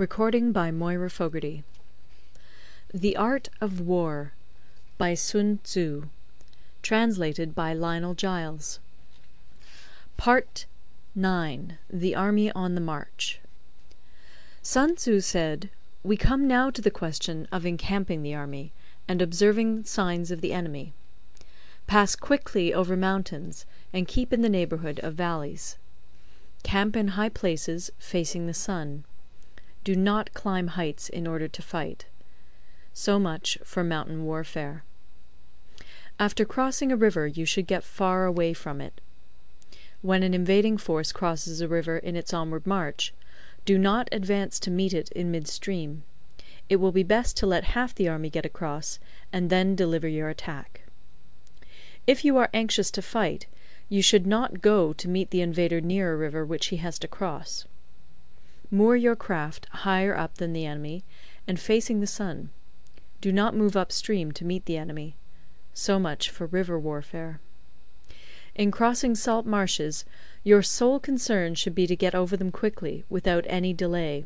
Recording by Moira Fogarty. The Art of War by Sun Tzu. Translated by Lionel Giles. Part 9. The Army on the March. Sun Tzu said, "We come now to the question of encamping the army, and observing signs of the enemy. Pass quickly over mountains, and keep in the neighbourhood of valleys. Camp in high places, facing the sun. Do not climb heights in order to fight." So much for mountain warfare. After crossing a river, you should get far away from it. When an invading force crosses a river in its onward march, do not advance to meet it in midstream. It will be best to let half the army get across, and then deliver your attack. If you are anxious to fight, you should not go to meet the invader near a river which he has to cross. Moor your craft higher up than the enemy, and facing the sun. Do not move upstream to meet the enemy. So much for river warfare. In crossing salt marshes, your sole concern should be to get over them quickly, without any delay.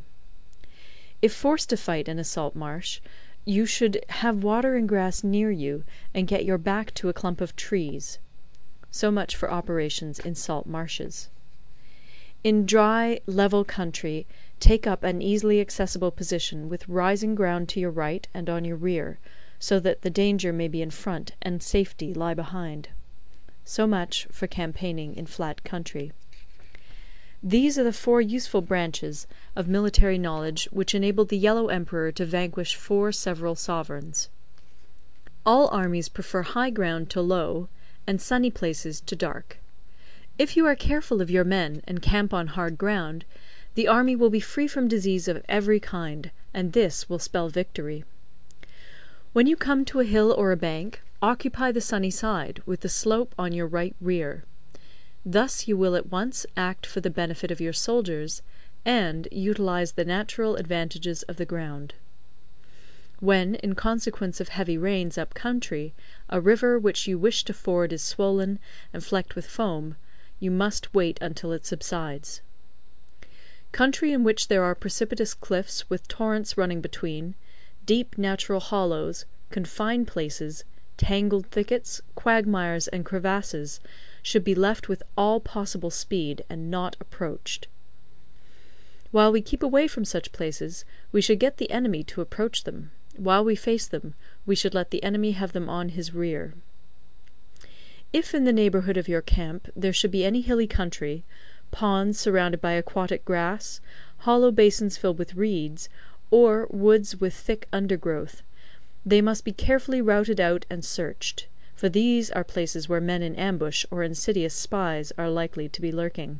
If forced to fight in a salt marsh, you should have water and grass near you, and get your back to a clump of trees. So much for operations in salt marshes. In dry, level country, take up an easily accessible position with rising ground to your right and on your rear, so that the danger may be in front and safety lie behind. So much for campaigning in flat country. These are the 4 useful branches of military knowledge which enabled the Yellow Emperor to vanquish 4 several sovereigns. All armies prefer high ground to low, and sunny places to dark. If you are careful of your men and camp on hard ground, the army will be free from disease of every kind, and this will spell victory. When you come to a hill or a bank, occupy the sunny side, with the slope on your right rear. Thus you will at once act for the benefit of your soldiers, and utilize the natural advantages of the ground. When, in consequence of heavy rains up country, a river which you wish to ford is swollen and flecked with foam, you must wait until it subsides. Country in which there are precipitous cliffs with torrents running between, deep natural hollows, confined places, tangled thickets, quagmires, and crevasses, should be left with all possible speed, and not approached. While we keep away from such places, we should get the enemy to approach them. While we face them, we should let the enemy have them on his rear. If in the neighbourhood of your camp there should be any hilly country, ponds surrounded by aquatic grass, hollow basins filled with reeds, or woods with thick undergrowth, they must be carefully routed out and searched, for these are places where men in ambush or insidious spies are likely to be lurking.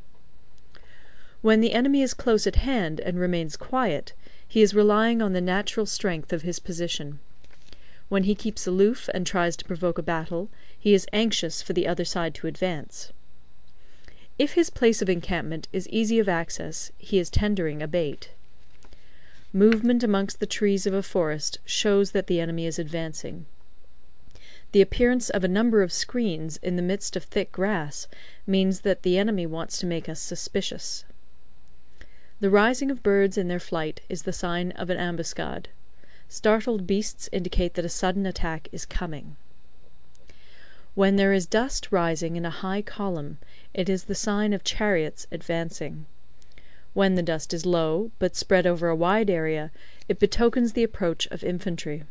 When the enemy is close at hand and remains quiet, he is relying on the natural strength of his position. When he keeps aloof and tries to provoke a battle, he is anxious for the other side to advance. If his place of encampment is easy of access, he is tendering a bait. Movement amongst the trees of a forest shows that the enemy is advancing. The appearance of a number of screens in the midst of thick grass means that the enemy wants to make us suspicious. The rising of birds in their flight is the sign of an ambuscade. Startled beasts indicate that a sudden attack is coming. When there is dust rising in a high column, it is the sign of chariots advancing. When the dust is low, but spread over a wide area, it betokens the approach of infantry.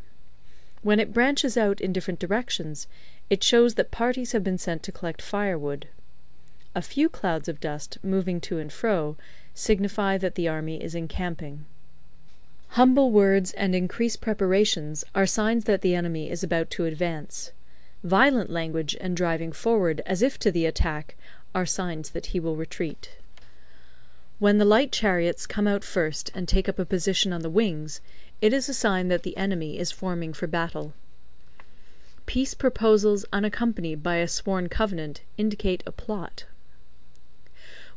When it branches out in different directions, it shows that parties have been sent to collect firewood. A few clouds of dust, moving to and fro, signify that the army is encamping. Humble words and increased preparations are signs that the enemy is about to advance. Violent language and driving forward as if to the attack are signs that he will retreat. When the light chariots come out first and take up a position on the wings, it is a sign that the enemy is forming for battle. Peace proposals unaccompanied by a sworn covenant indicate a plot.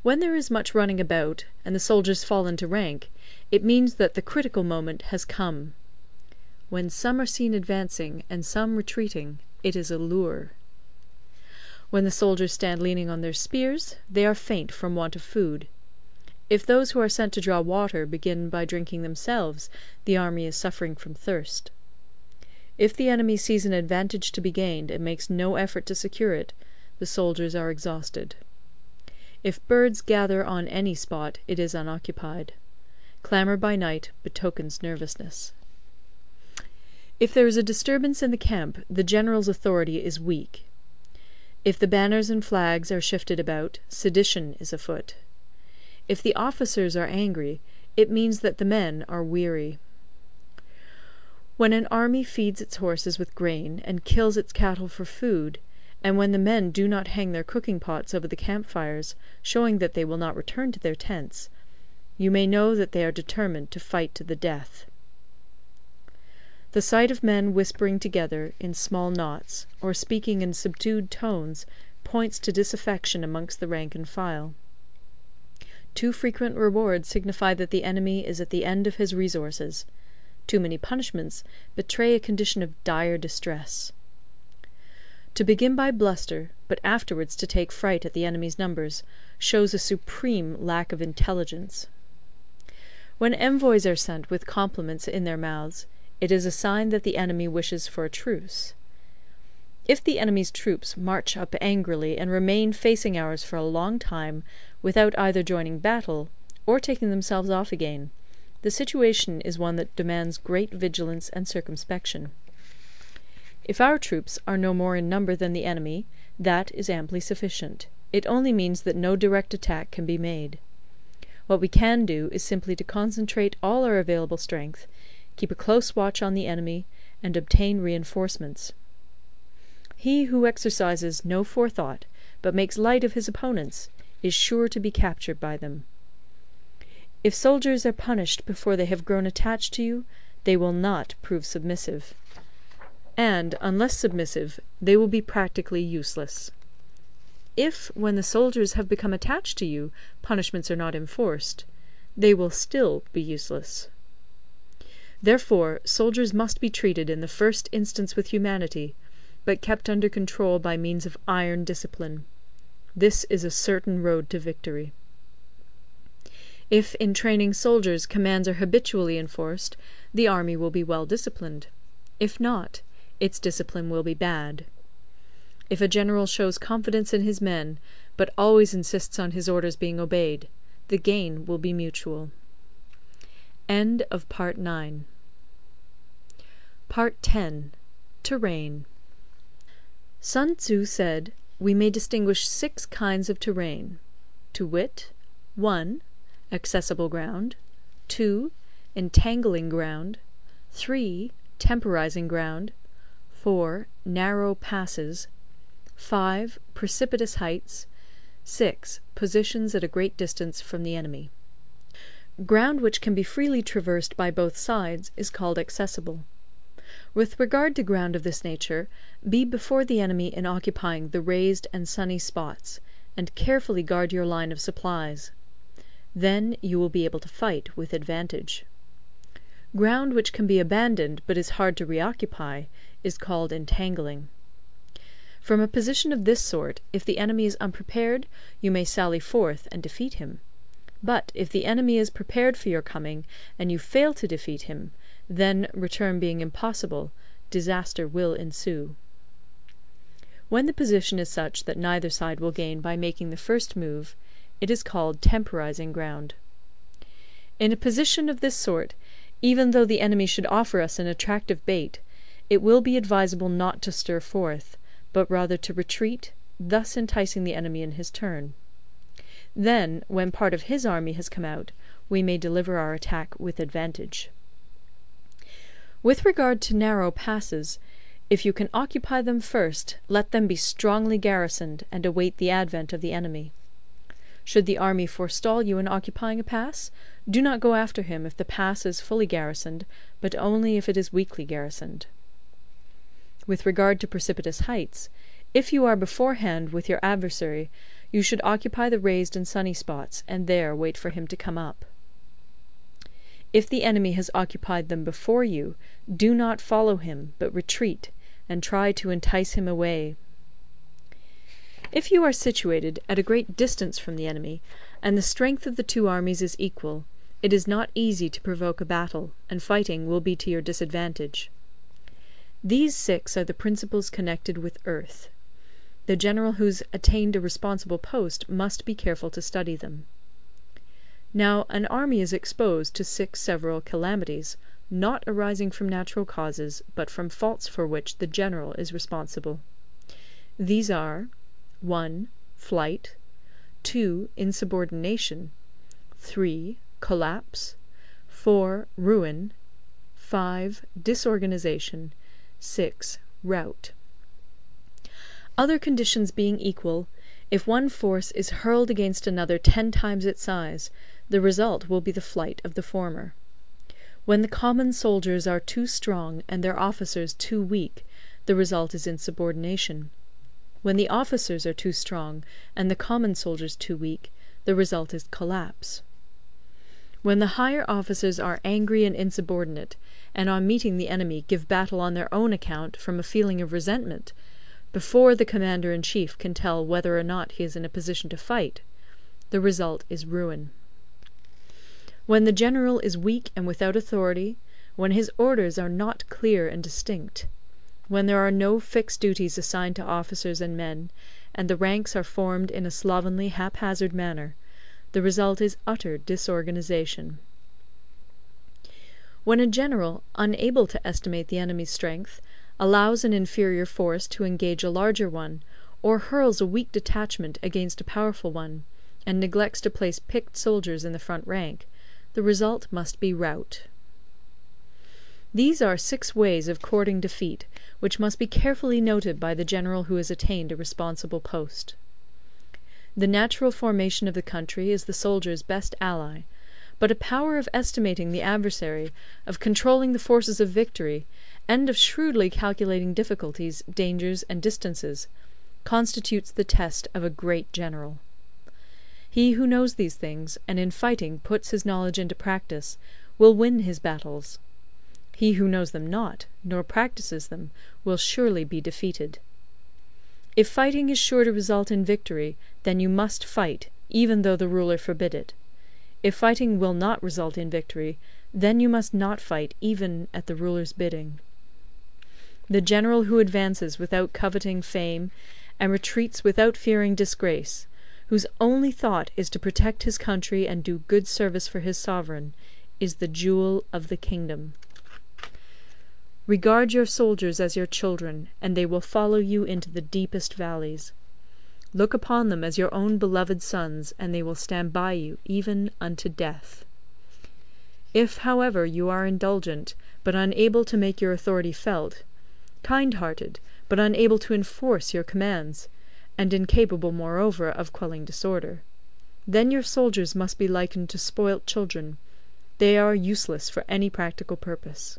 When there is much running about, and the soldiers fall into rank, it means that the critical moment has come. When some are seen advancing and some retreating, it is a lure. When the soldiers stand leaning on their spears, they are faint from want of food. If those who are sent to draw water begin by drinking themselves, the army is suffering from thirst. If the enemy sees an advantage to be gained and makes no effort to secure it, the soldiers are exhausted. If birds gather on any spot, it is unoccupied. Clamour by night betokens nervousness. If there is a disturbance in the camp, the general's authority is weak. If the banners and flags are shifted about, sedition is afoot. If the officers are angry, it means that the men are weary. When an army feeds its horses with grain and kills its cattle for food, and when the men do not hang their cooking pots over the campfires, showing that they will not return to their tents, you may know that they are determined to fight to the death. The sight of men whispering together in small knots, or speaking in subdued tones, points to disaffection amongst the rank and file. Too frequent rewards signify that the enemy is at the end of his resources. Too many punishments betray a condition of dire distress. To begin by bluster, but afterwards to take fright at the enemy's numbers, shows a supreme lack of intelligence. When envoys are sent with compliments in their mouths, it is a sign that the enemy wishes for a truce. If the enemy's troops march up angrily and remain facing ours for a long time without either joining battle or taking themselves off again, the situation is one that demands great vigilance and circumspection. If our troops are no more in number than the enemy, that is amply sufficient. It only means that no direct attack can be made. What we can do is simply to concentrate all our available strength, keep a close watch on the enemy, and obtain reinforcements. He who exercises no forethought, but makes light of his opponents, is sure to be captured by them. If soldiers are punished before they have grown attached to you, they will not prove submissive. And, unless submissive, they will be practically useless. If, when the soldiers have become attached to you, punishments are not enforced, they will still be useless. Therefore, soldiers must be treated in the first instance with humanity, but kept under control by means of iron discipline. This is a certain road to victory. If in training soldiers commands are habitually enforced, the army will be well disciplined. If not, its discipline will be bad. If a general shows confidence in his men, but always insists on his orders being obeyed, the gain will be mutual. End of Part 9. Part 10. Terrain. Sun Tzu said, we may distinguish 6 kinds of terrain, to wit, 1. Accessible ground, 2. Entangling ground, 3. Temporizing ground, 4. Narrow passes, 5. Precipitous heights, 6. Positions at a great distance from the enemy. Ground which can be freely traversed by both sides is called accessible. With regard to ground of this nature, be before the enemy in occupying the raised and sunny spots, and carefully guard your line of supplies. Then you will be able to fight with advantage. Ground which can be abandoned but is hard to reoccupy is called entangling. From a position of this sort, if the enemy is unprepared, you may sally forth and defeat him. But if the enemy is prepared for your coming, and you fail to defeat him, then, return being impossible, disaster will ensue. When the position is such that neither side will gain by making the first move, it is called temporizing ground. In a position of this sort, even though the enemy should offer us an attractive bait, it will be advisable not to stir forth, but rather to retreat, thus enticing the enemy in his turn. Then, when part of his army has come out, we may deliver our attack with advantage. With regard to narrow passes, if you can occupy them first, let them be strongly garrisoned and await the advent of the enemy. Should the army forestall you in occupying a pass, do not go after him if the pass is fully garrisoned, but only if it is weakly garrisoned. With regard to precipitous heights, if you are beforehand with your adversary, you should occupy the raised and sunny spots, and there wait for him to come up. If the enemy has occupied them before you, do not follow him, but retreat, and try to entice him away. If you are situated at a great distance from the enemy, and the strength of the two armies is equal, it is not easy to provoke a battle, and fighting will be to your disadvantage. These 6 are the principles connected with earth. The general who's attained a responsible post must be careful to study them. Now, an army is exposed to 6 several calamities, not arising from natural causes, but from faults for which the general is responsible. These are 1. Flight, 2. Insubordination, 3. Collapse, 4. Ruin, 5. Disorganization, 6. Rout. Other conditions being equal, if one force is hurled against another 10 times its size, the result will be the flight of the former. When the common soldiers are too strong and their officers too weak, the result is insubordination. When the officers are too strong and the common soldiers too weak, the result is collapse. When the higher officers are angry and insubordinate, and on meeting the enemy give battle on their own account from a feeling of resentment, before the commander-in-chief can tell whether or not he is in a position to fight, the result is ruin. When the general is weak and without authority, when his orders are not clear and distinct, when there are no fixed duties assigned to officers and men, and the ranks are formed in a slovenly, haphazard manner, the result is utter disorganization. When a general, unable to estimate the enemy's strength, allows an inferior force to engage a larger one, or hurls a weak detachment against a powerful one, and neglects to place picked soldiers in the front rank, the result must be rout. These are 6 ways of courting defeat, which must be carefully noted by the general who has attained a responsible post. The natural formation of the country is the soldier's best ally, but a power of estimating the adversary, of controlling the forces of victory, and of shrewdly calculating difficulties, dangers, and distances, constitutes the test of a great general. He who knows these things, and in fighting puts his knowledge into practice, will win his battles. He who knows them not, nor practices them, will surely be defeated. If fighting is sure to result in victory, then you must fight, even though the ruler forbid it. If fighting will not result in victory, then you must not fight even at the ruler's bidding. The general who advances without coveting fame, and retreats without fearing disgrace, whose only thought is to protect his country and do good service for his sovereign, is the jewel of the kingdom. Regard your soldiers as your children, and they will follow you into the deepest valleys. Look upon them as your own beloved sons, and they will stand by you even unto death. If, however, you are indulgent, but unable to make your authority felt, kind-hearted, but unable to enforce your commands, and incapable, moreover, of quelling disorder, then your soldiers must be likened to spoilt children. They are useless for any practical purpose.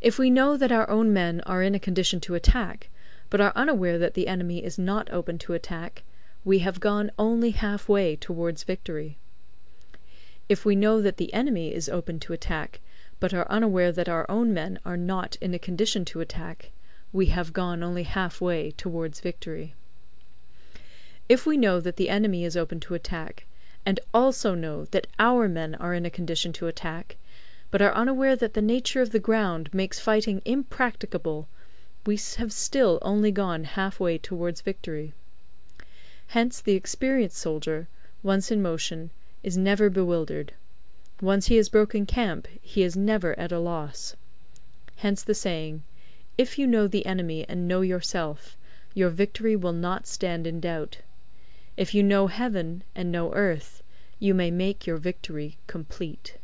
If we know that our own men are in a condition to attack, but are unaware that the enemy is not open to attack, we have gone only half-way towards victory. If we know that the enemy is open to attack, but are unaware that our own men are not in a condition to attack, we have gone only half-way towards victory. If we know that the enemy is open to attack, and also know that our men are in a condition to attack, but are unaware that the nature of the ground makes fighting impracticable, we have still only gone half-way towards victory. Hence the experienced soldier, once in motion, is never bewildered. Once he has broken camp, he is never at a loss. Hence the saying, "If you know the enemy and know yourself, your victory will not stand in doubt. If you know heaven and know earth, you may make your victory complete."